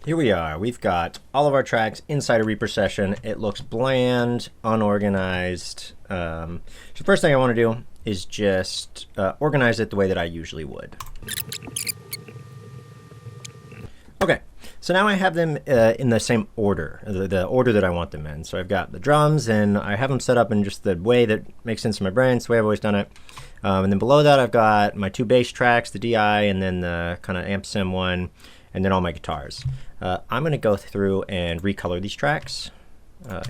Here we are. We've got all of our tracks inside a Reaper session. It looks bland, unorganized. So the first thing I want to do is just organize it the way that I usually would. Okay, so now I have them in the same order, the order that I want them in. So I've got the drums, and I have them set up in just the way that makes sense in my brain. It's the way I've always done it. And then below that, I've got my two bass tracks, the DI, and then the kind of amp sim one, and then all my guitars. I'm going to go through and recolor these tracks.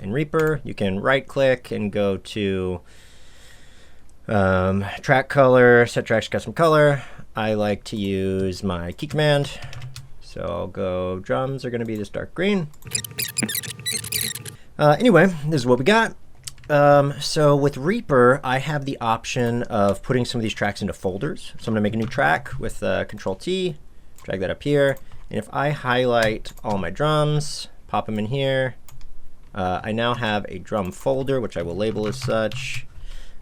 In Reaper, you can right-click and go to track color, set tracks custom color. I like to use my key command. So I'll go drums are going to be this dark green. Anyway, this is what we got. So with Reaper, I have the option of putting some of these tracks into folders. So I'm going to make a new track with Control T, drag that up here. And if I highlight all my drums, pop them in here, I now have a drum folder, which I will label as such.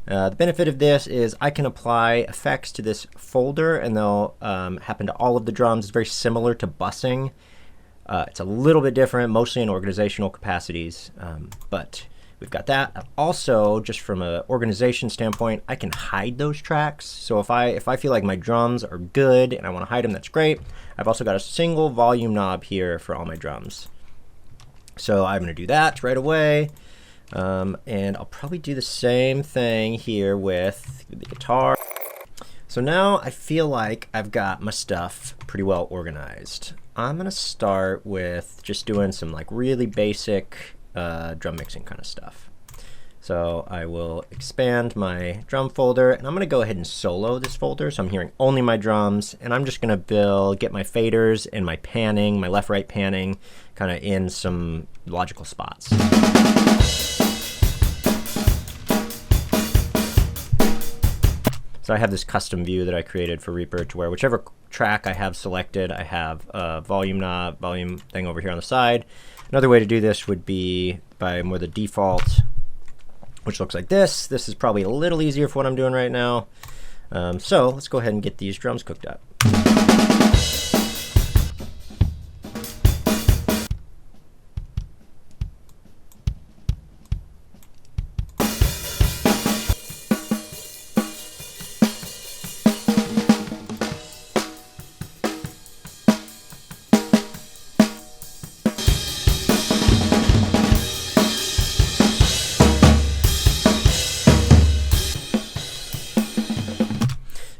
The benefit of this is I can apply effects to this folder, and they'll happen to all of the drums. It's very similar to busing. It's a little bit different, mostly in organizational capacities, but we've got that. Also, just from an organization standpoint, I can hide those tracks. So if I feel like my drums are good and I want to hide them, that's great. I've also got a single volume knob here for all my drums. So I'm going to do that right away. And I'll probably do the same thing here with the guitar. So now I feel like I've got my stuff pretty well organized. I'm going to start with just doing some like really basic drum mixing kind of stuff. So I will expand my drum folder, and I'm going to go ahead and solo this folder. So I'm hearing only my drums, and I'm just going to get my faders and my panning, my left-right panning, kind of in some logical spots. So I have this custom view that I created for Reaper to where whichever track I have selected, I have a volume knob, volume thing over here on the side. Another way to do this would be by more the default, which looks like this. This is probably a little easier for what I'm doing right now. So let's go ahead and get these drums cooked up.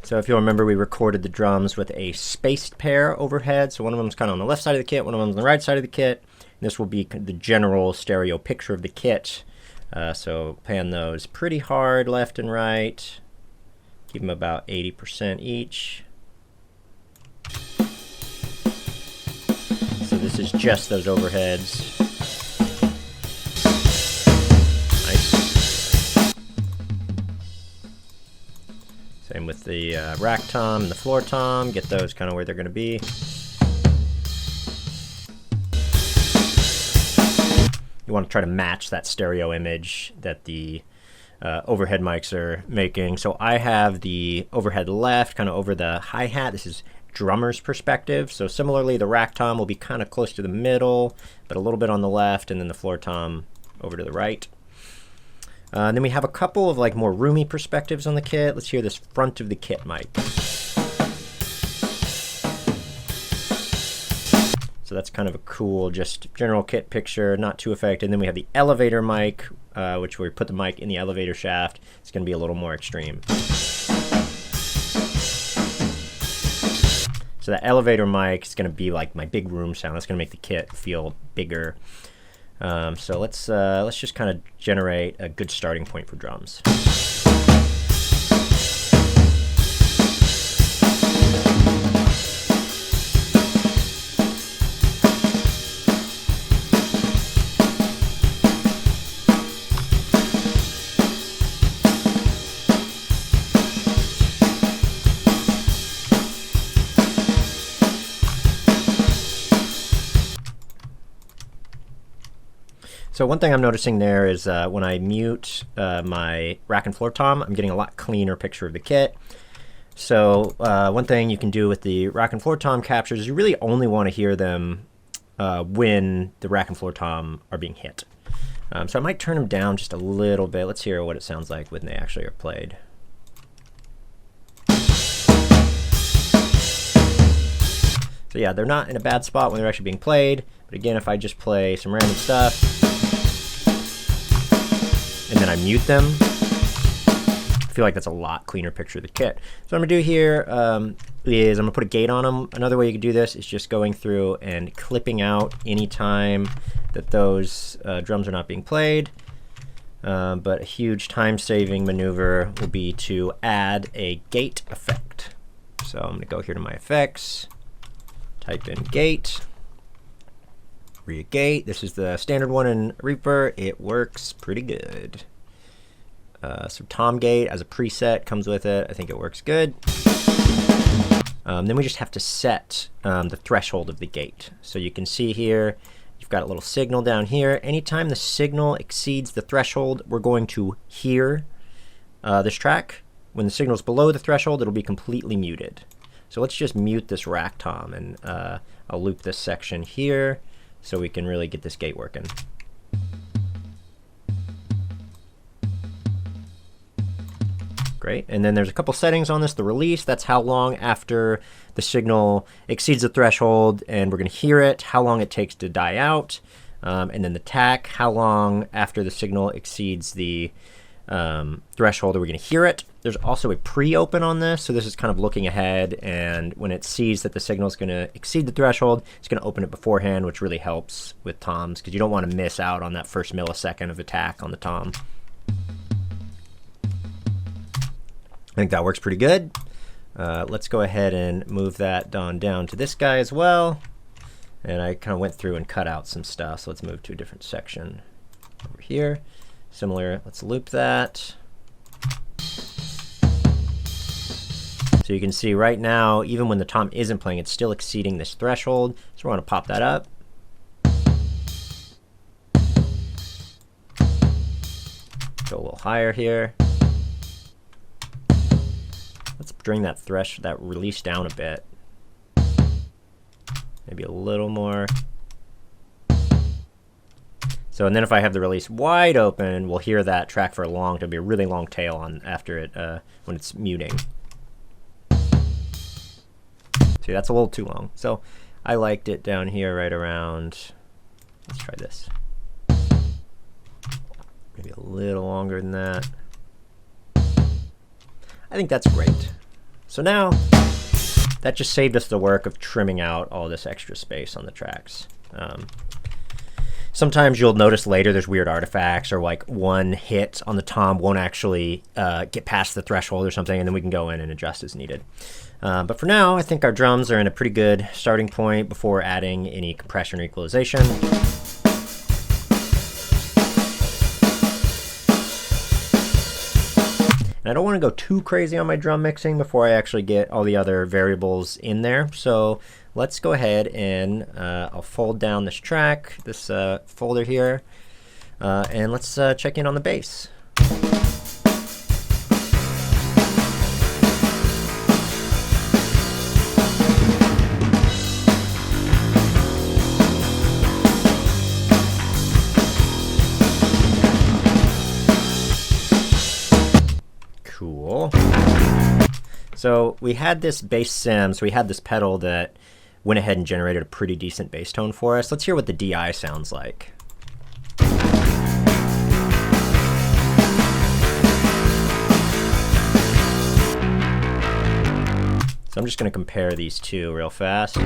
So if you'll remember, we recorded the drums with a spaced pair overhead. So one of them's kind of on the left side of the kit, one of them's on the right side of the kit. And this will be the general stereo picture of the kit. So pan those pretty hard left and right. Keep them about 80% each. So this is just those overheads. Same with the rack tom and the floor tom. Get those kind of where they're going to be. You want to try to match that stereo image that the overhead mics are making. So I have the overhead left, kind of over the hi-hat. This is drummer's perspective. So similarly, the rack tom will be kind of close to the middle, but a little bit on the left, and then the floor tom over to the right. Then we have a couple of like more roomy perspectives on the kit. Let's hear this front of the kit mic. So that's kind of a cool, just general kit picture, not too affected. And then we have the elevator mic, which we put the mic in the elevator shaft. It's going to be a little more extreme. So that elevator mic is going to be like my big room sound. That's going to make the kit feel bigger. So let's just kind of generate a good starting point for drums. So one thing I'm noticing there is when I mute my rack and floor tom, I'm getting a lot cleaner picture of the kit. So one thing you can do with the rack and floor tom captures is you really only want to hear them when the rack and floor tom are being hit. So I might turn them down just a little bit. Let's hear what it sounds like when they actually are played. So yeah, they're not in a bad spot when they're actually being played. But again, if I just play some random stuff and then I mute them, I feel like that's a lot cleaner picture of the kit. So what I'm going to do here is I'm going to put a gate on them. Another way you can do this is just going through and clipping out any time that those drums are not being played. But a huge time-saving maneuver will be to add a gate effect. So I'm going to go here to my effects, type in gate, re-gate. This is the standard one in Reaper. It works pretty good. So tom gate as a preset comes with it. I think it works good. Then we just have to set the threshold of the gate. So you can see here, you've got a little signal down here. Anytime the signal exceeds the threshold, we're going to hear this track. When the signal is below the threshold, it'll be completely muted. So let's just mute this rack tom, and I'll loop this section here so we can really get this gate working. Great. And then there's a couple settings on this. The release, that's how long after the signal exceeds the threshold and we're going to hear it, how long it takes to die out. And then the tack, how long after the signal exceeds the threshold are we going to hear it. There's also a pre-open on this, so this is kind of looking ahead, and when it sees that the signal is going to exceed the threshold, it's going to open it beforehand, which really helps with toms because you don't want to miss out on that first millisecond of attack on the tom. I think that works pretty good. Let's go ahead and move that down to this guy as well. And I kind of went through and cut out some stuff, so let's move to a different section over here. Similar, let's loop that. So you can see right now, even when the tom isn't playing, it's still exceeding this threshold. So we want to pop that up. Go a little higher here. Let's bring that release down a bit. Maybe a little more. So, and then if I have the release wide open, we'll hear that track for it'll be a really long tail on after it when it's muting. See, that's a little too long. So I liked it down here right around, let's try this. Maybe a little longer than that. I think that's great. So now, that just saved us the work of trimming out all this extra space on the tracks. Sometimes you'll notice later there's weird artifacts, or like one hit on the tom won't actually get past the threshold or something, and then we can go in and adjust as needed. But for now, I think our drums are in a pretty good starting point before adding any compression or equalization. And I don't want to go too crazy on my drum mixing before I actually get all the other variables in there. So let's go ahead and I'll fold down this track, this folder here, and let's check in on the bass. Cool. So we had this bass sim, so we had this pedal that went ahead and generated a pretty decent bass tone for us. Let's hear what the DI sounds like. So I'm just going to compare these two real fast.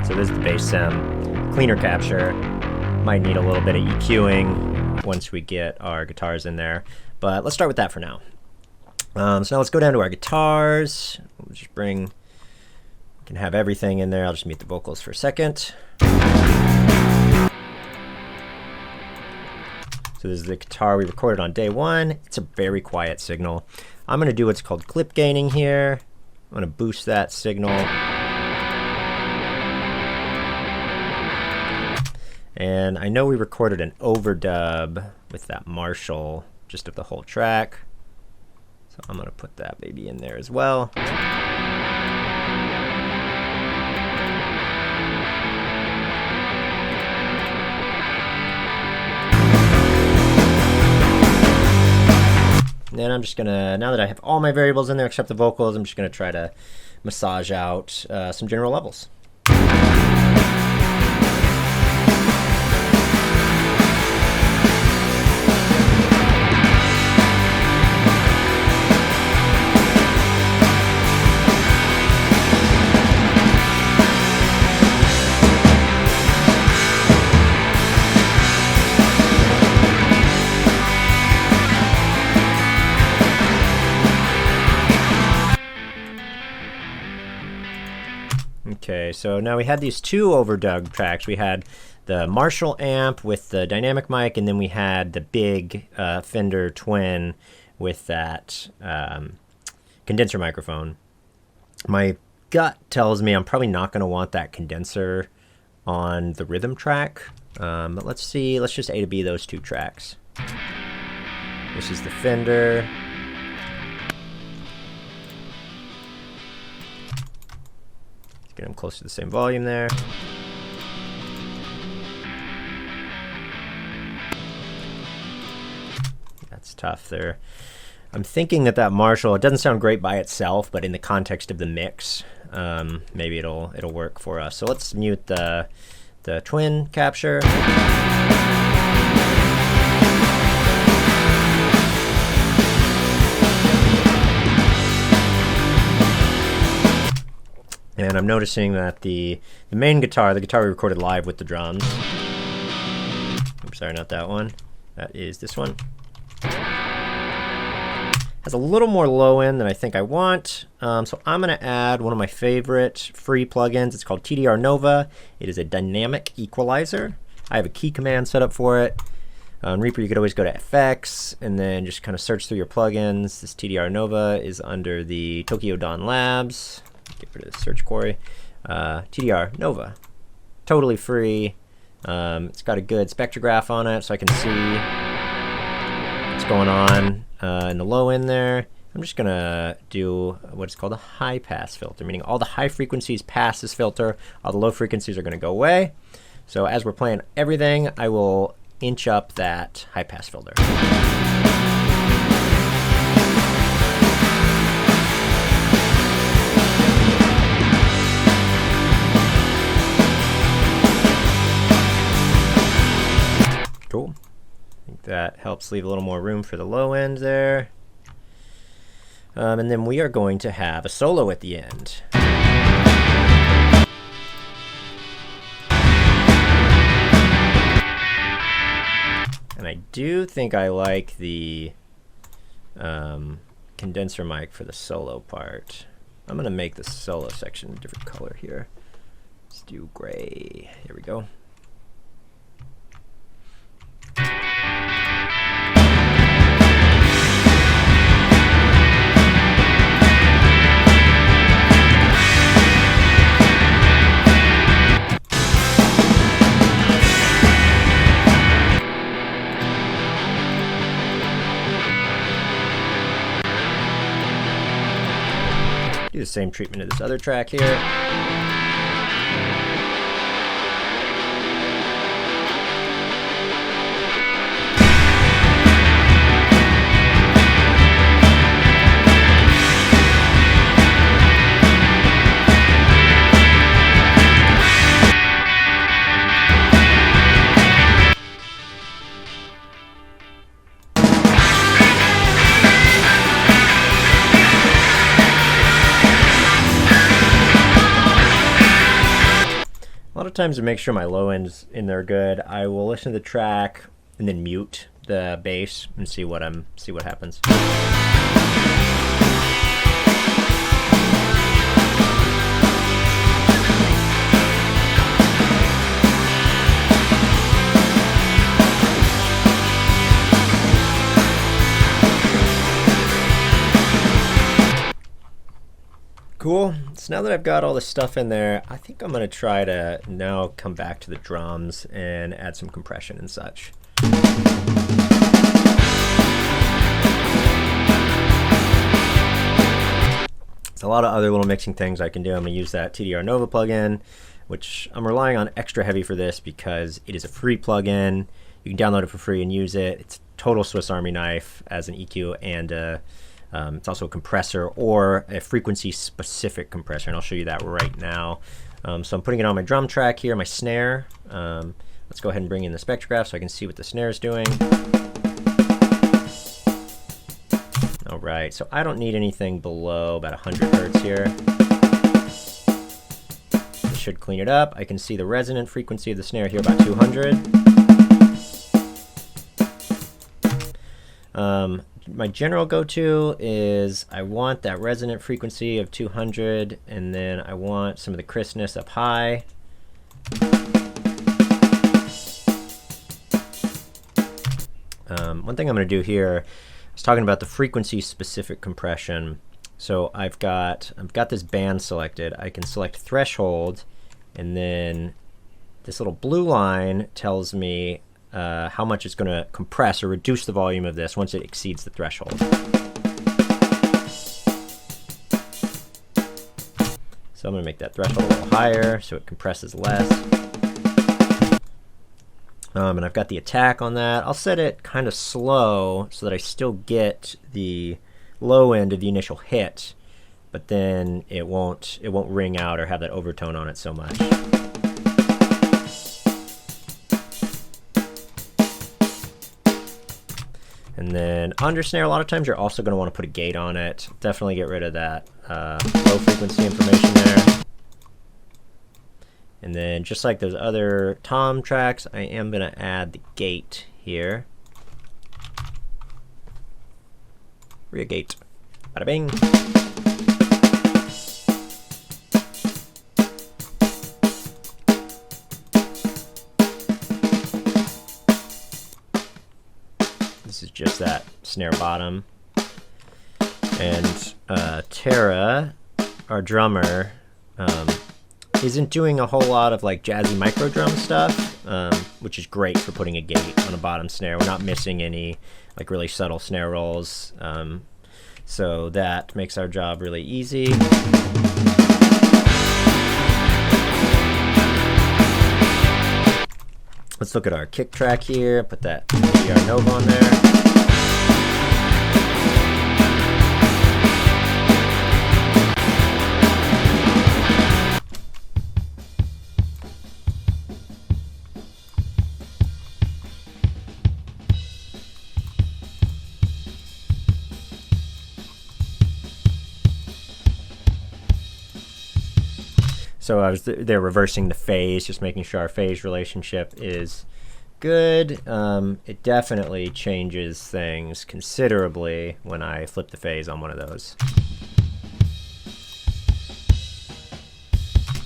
So this is the bass sim. Cleaner capture. Might need a little bit of EQing once we get our guitars in there. But let's start with that for now. So now let's go down to our guitars. We'll just we can have everything in there. I'll just mute the vocals for a second. So this is the guitar we recorded on day one. It's a very quiet signal. I'm going to do what's called clip gaining here. I'm going to boost that signal. And I know we recorded an overdub with that Marshall just of the whole track. So I'm going to put that baby in there as well. And then I'm just gonna, now that I have all my variables in there except the vocals, I'm just gonna try to massage out some general levels. Okay, so now we had these two overdub tracks. We had the Marshall amp with the dynamic mic, and then we had the big Fender Twin with that condenser microphone. My gut tells me I'm probably not going to want that condenser on the rhythm track, but let's see. Let's just A to B those two tracks. This is the Fender. Get them close to the same volume there. That's tough there. I'm thinking that Marshall, it doesn't sound great by itself, but in the context of the mix, maybe it'll work for us. So let's mute the twin capture. And I'm noticing that the main guitar, the guitar we recorded live with the drums, I'm sorry, not that one, that is this one, has a little more low end than I think I want. So I'm going to add one of my favorite free plugins. It's called TDR Nova. It is a dynamic equalizer. I have a key command set up for it. On Reaper, you could always go to FX and then just kind of search through your plugins. This TDR Nova is under the Tokyo Dawn Labs. Get rid of the search query. TDR Nova, totally free. It's got a good spectrograph on it, so I can see what's going on in the low end there. I'm just gonna do what's called a high pass filter, meaning all the high frequencies pass this filter, all the low frequencies are gonna go away. So as we're playing everything, I will inch up that high pass filter. Cool. I think that helps leave a little more room for the low end there. And then we are going to have a solo at the end. And I do think I like the condenser mic for the solo part. I'm going to make the solo section a different color here. Let's do gray. Here we go. Do the same treatment of this other track here. A lot of times to make sure my low end's in there good, I will listen to the track and then mute the bass and see what happens. Cool. So now that I've got all the stuff in there, I think I'm going to try to now come back to the drums and add some compression and such. lot of other little mixing things I can do. I'm going to use that TDR Nova plugin, which I'm relying on extra heavy for this because it is a free plugin. You can download it for free and use it. It's total Swiss Army knife as an EQ, and it's also a compressor or a frequency-specific compressor, and I'll show you that right now. So I'm putting it on my drum track here, my snare. Let's go ahead and bring in the spectrograph so I can see what the snare is doing. All right, so I don't need anything below about 100 hertz here. This should clean it up. I can see the resonant frequency of the snare here, about 200. My general go-to is I want that resonant frequency of 200, and then I want some of the crispness up high. One thing I'm going to do here, I was talking about the frequency-specific compression. So I've got this band selected. I can select threshold, and then this little blue line tells me how much it's going to compress or reduce the volume of this once it exceeds the threshold. So I'm going to make that threshold a little higher so it compresses less. And I've got the attack on that. I'll set it kind of slow so that I still get the low end of the initial hit, but then it won't ring out or have that overtone on it so much. And then under snare, a lot of times you're also going to want to put a gate on it. Definitely get rid of that low frequency information there. And then just like those other tom tracks, I am going to add the gate here. Rear gate. Bada bing. This is just that snare bottom. And Tara, our drummer, isn't doing a whole lot of like jazzy micro drum stuff, which is great for putting a gate on a bottom snare. We're not missing any like really subtle snare rolls, so that makes our job really easy. Let's look at our kick track here. Put that TDR Nova on there. So they're reversing the phase, just making sure our phase relationship is good. It definitely changes things considerably when I flip the phase on one of those.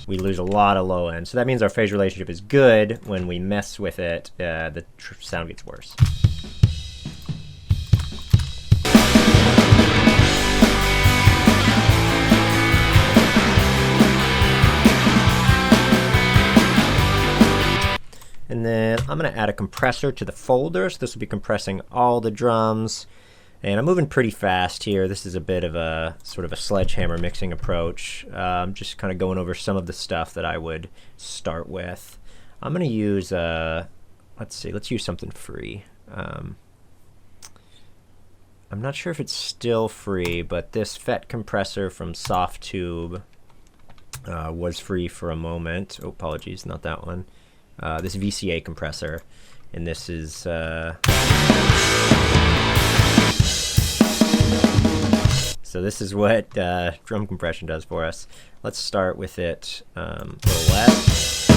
We lose a lot of low end, so that means our phase relationship is good. When we mess with it, the sound gets worse. And then I'm going to add a compressor to the folder, so this will be compressing all the drums. And I'm moving pretty fast here. This is a bit of a sort of a sledgehammer mixing approach. Just kind of going over some of the stuff that I would start with. I'm going to use, let's use something free. I'm not sure if it's still free, but this FET compressor from Softube was free for a moment. Oh, apologies, not that one. This VCA compressor, and this is so this is what drum compression does for us. Let's start with it a little less.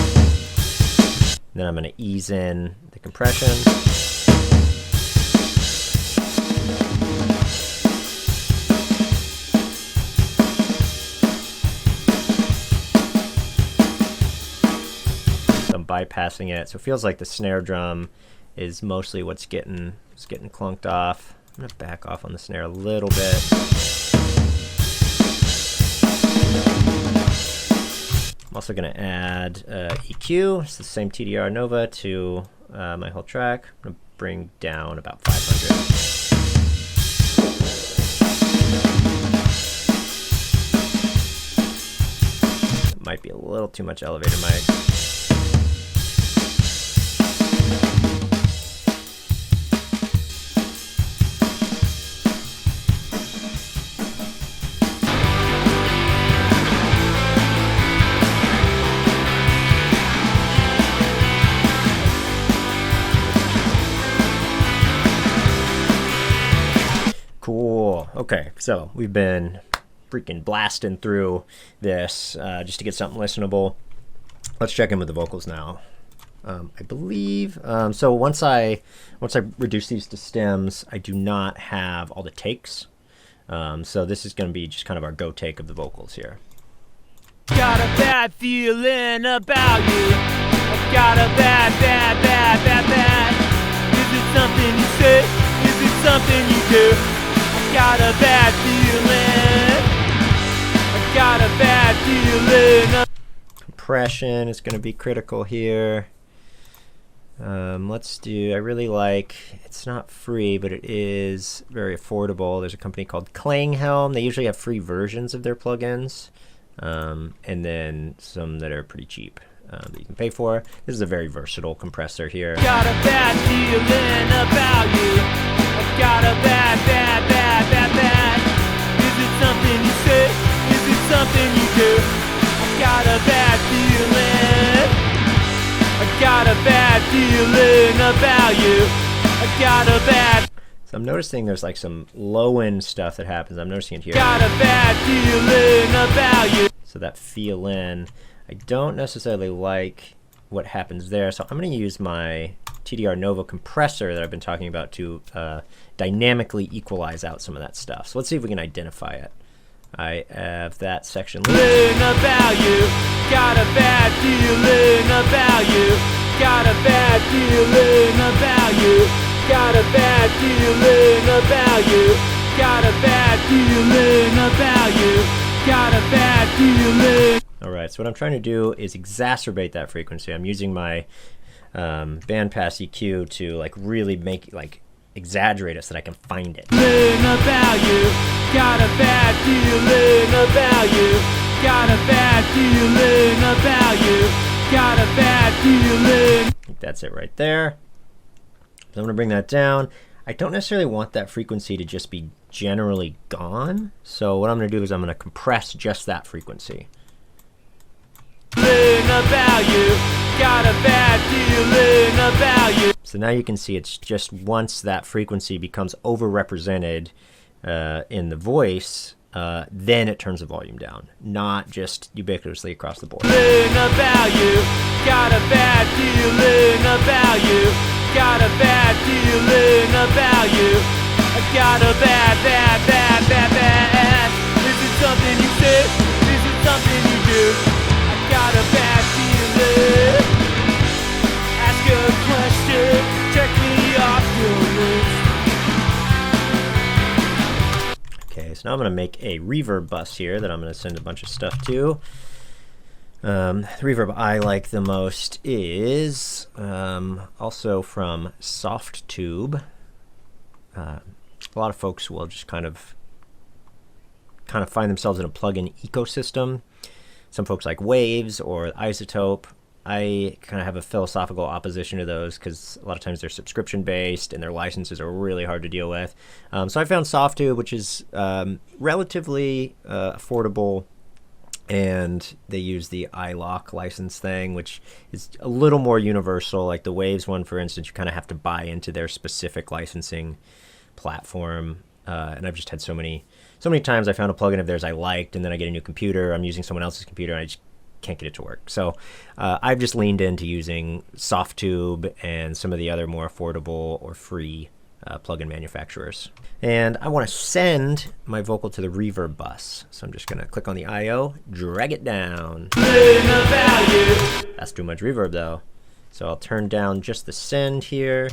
Then I'm going to ease in the compression. Bypassing it, so it feels like the snare drum is mostly what's getting clunked off. I'm gonna back off on the snare a little bit. I'm also gonna add EQ. It's the same TDR Nova to my whole track. I'm gonna bring down about 500. might be a little too much elevator mic. Cool. Okay, so we've been freaking blasting through this just to get something listenable. Let's check in with the vocals now. I believe so. Once I reduce these to stems, I do not have all the takes. So this is going to be just kind of our go take of the vocals here. Got a bad feeling about you. I've got a bad. Is it something you say? Is it something you do? Got a bad feeling. I got a bad feeling. Compression is going to be critical here. Let's do, I really like, it's not free, but it is very affordable. There's a company called Klanghelm. They usually have free versions of their plugins, and then some that are pretty cheap that you can pay for. This is a very versatile compressor here. Got a bad feeling about you. I've got a bad. Is it something you say? Is it something you do? I've got a bad feeling. I've got a bad feeling about you. I've got a bad. So I'm noticing there's like some low end stuff that happens. I'm noticing it here. Got a bad feeling about you. So that feel in, I don't necessarily like what happens there. So I'm going to use my TDR Nova compressor that I've been talking about to dynamically equalize out some of that stuff. So let's see if we can identify it. I have that section about you. Got a bad feeling about you. Got a bad feeling about you. Got a bad feeling about you. Got a bad feeling about you. Got a bad feeling. All right, so what I'm trying to do is exacerbate that frequency. I'm using my bandpass EQ to like really make like exaggerate it so that I can find it. About you. Got a bad feeling about you. Got a bad feeling about you. Got a bad feeling. I think that's it right there. So I'm going to bring that down. I don't necessarily want that frequency to just be generally gone. So what I'm going to do is I'm going to compress just that frequency. About you. Got a bad feeling about you. So now you can see it's just once that frequency becomes overrepresented in the voice, then it turns the volume down, not just ubiquitously across the board. About you. Got a bad feeling about you. Got a bad feeling about you. I got a bad. Is it something you say? Is it something you do? I got a bad feeling. Ask a question. Check me off your list. Okay, so now I'm going to make a reverb bus here that I'm going to send a bunch of stuff to. The reverb I like the most is also from Softtube. A lot of folks will just kind of find themselves in a plugin ecosystem. Some folks like Waves or Isotope. I kind of have a philosophical opposition to those because a lot of times they're subscription based and their licenses are really hard to deal with. So I found Softtube, which is relatively affordable, and they use the iLok license thing, which is a little more universal. Like the Waves one, for instance, you kind of have to buy into their specific licensing platform. And I've just had so many times I found a plugin of theirs I liked, and then I get a new computer, I'm using someone else's computer, and I just can't get it to work. So I've just leaned into using Softtube and some of the other more affordable or free plugin manufacturers. And I want to send my vocal to the reverb bus. So I'm just going to click on the I/O, drag it down. That's too much reverb though. So I'll turn down just the send here.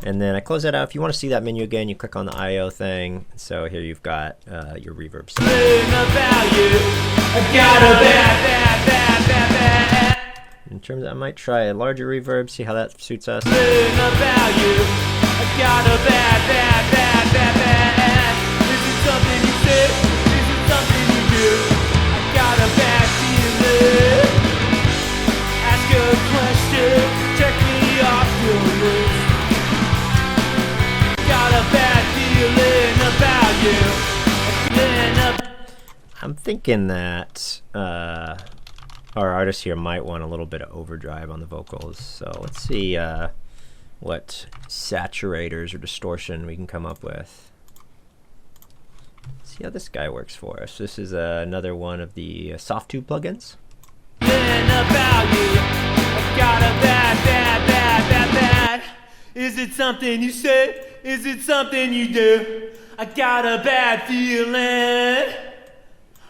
And then I close that out. If you want to see that menu again, you click on the I/O thing. So here you've got your reverb set. In terms of, I might try a larger reverb, see how that suits us. bad, bad. Is it something you say? Is it something you do? I got a bad feeling. Ask a question, check me off your list. Got a bad feeling about you. I'm thinking that our artist here might want a little bit of overdrive on the vocals. So let's see what saturators or distortion we can come up with. See how this guy works for us. This is another one of the Softube plugins. About you. I got a bad, bad, bad, bad, bad. Is it something you say? Is it something you do? I got a bad feeling.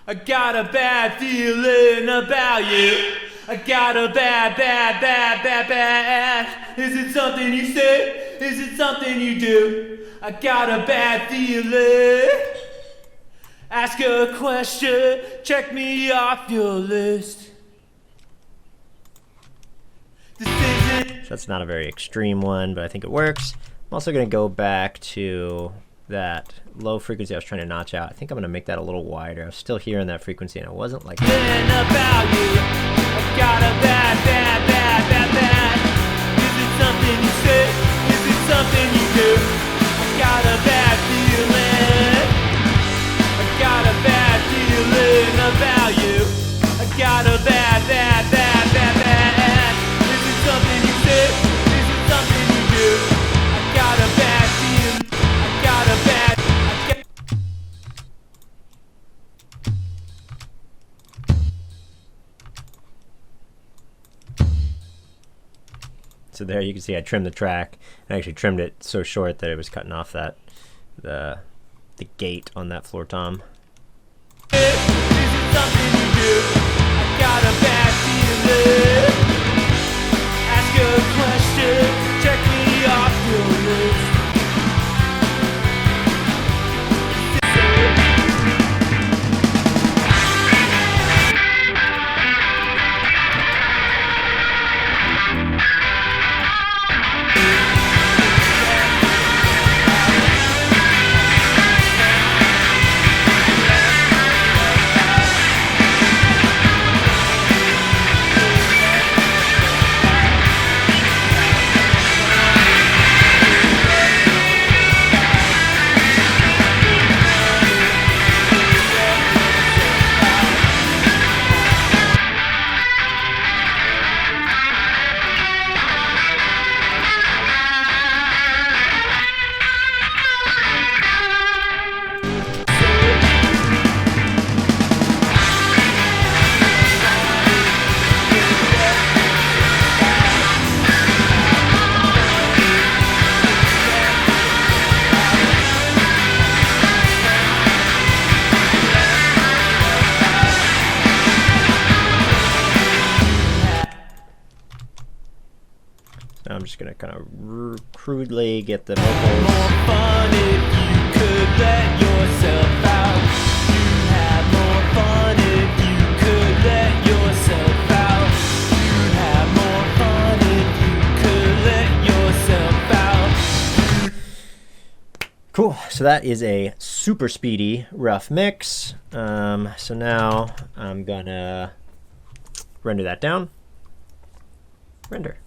I got a bad feeling about you. I got a bad, bad, bad, bad, bad. Is it something you say? Is it something you do? I got a bad feeling. Ask a question, check me off your list. So that's not a very extreme one, but I think it works. I'm also going to go back to that low frequency I was trying to notch out. I think I'm going to make that a little wider. I was still hearing that frequency and it wasn't like about you. I've got a bad, bad, bad, bad, bad. Is it something you say? Is it something you do? I've got a bad feeling. I've got a bad feeling about you. I've got a bad, bad, bad, bad, bad. Is it something you say? Is it something you do? I've got a bad feeling. I've got a bad. So there you can see I trimmed the track. I actually trimmed it so short that it was cutting off that the gate on that floor tom. Is it something you do? I got a bad feeling. Ask a question, check me off your list. I'm just going to kind of crudely get the More vocals. fun if you could let yourself out. You'd have more fun if you could let yourself out. You'd have more fun if you could let yourself out. Cool. So that is a super speedy rough mix. So now I'm going to render that down. Render.